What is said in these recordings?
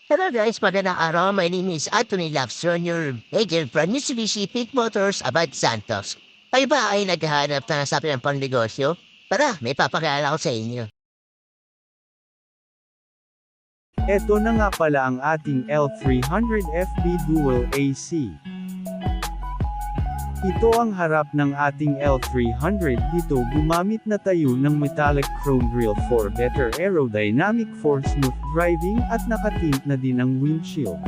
Hello guys, magandang araw. My name is Anthony Lobster, your agent from Mitsubishi Peak Motors Abad Santos. Kayo ba ay naghahanap na sa ng pangnegosyo? Tara, may papakilala ko sa inyo. Eto na nga pala ang ating L300 FB Dual AC. Ito ang harap ng ating L300. Dito gumamit na tayo ng metallic chrome grille for better aerodynamic for smooth driving at nakatint na din ang windshield.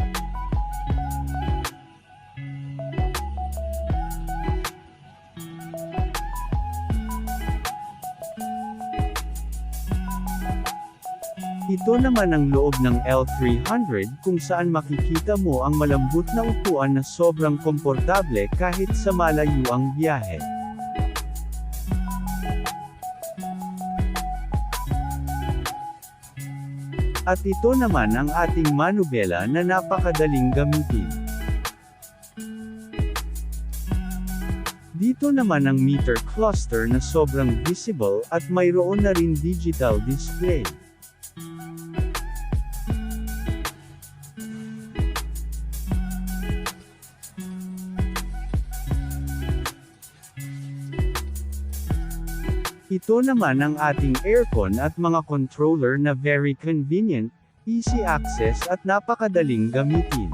Ito naman ang loob ng L300 kung saan makikita mo ang malambot na upuan na sobrang komportable kahit sa malayo ang biyahe. At ito naman ang ating manubela na napakadaling gamitin. Dito naman ang meter cluster na sobrang visible at mayroon na rin digital display. Ito naman ang ating aircon at mga controller na very convenient, easy access at napakadaling gamitin.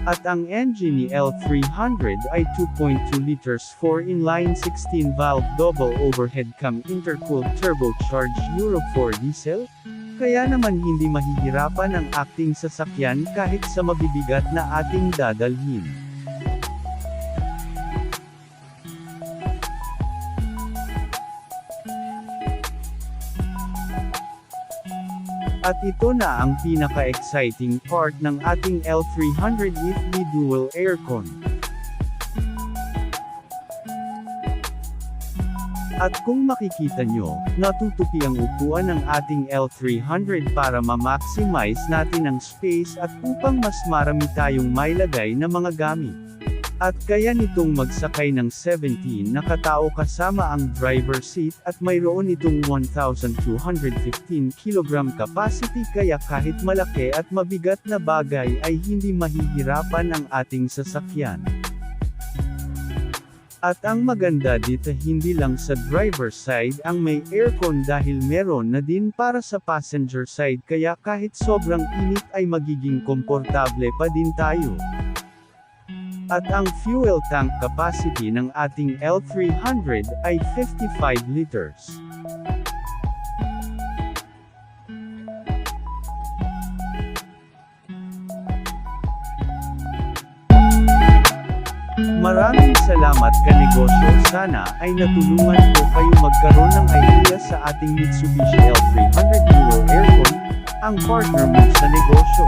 At ang engine ni L300 ay 2.2 liters 4-in-line 16-valve double overhead cam intercooled turbocharged Euro 4 diesel, kaya naman hindi mahihirapan ang ating sasakyan kahit sa mabibigat na ating dadalhin. At ito na ang pinaka-exciting part ng ating L300 FB Dual Aircon. At kung makikita nyo, natutupi ang upuan ng ating L300 para ma-maximize natin ang space at upang mas marami tayong mailagay na mga gamit. At kaya nitong magsakay ng 17 na katao kasama ang driver seat at mayroon itong 1,215 kg capacity kaya kahit malaki at mabigat na bagay ay hindi mahihirapan ang ating sasakyan. At ang maganda dito hindi lang sa driver side ang may aircon dahil meron na din para sa passenger side kaya kahit sobrang init ay magiging komportable pa din tayo. At ang fuel tank capacity ng ating L300 ay 55 liters. Maraming salamat kanegosyo. Sana ay natulungan ko kayo magkaroon ng idea sa ating Mitsubishi L300 Dual Aircon, ang partner mo sa negosyo.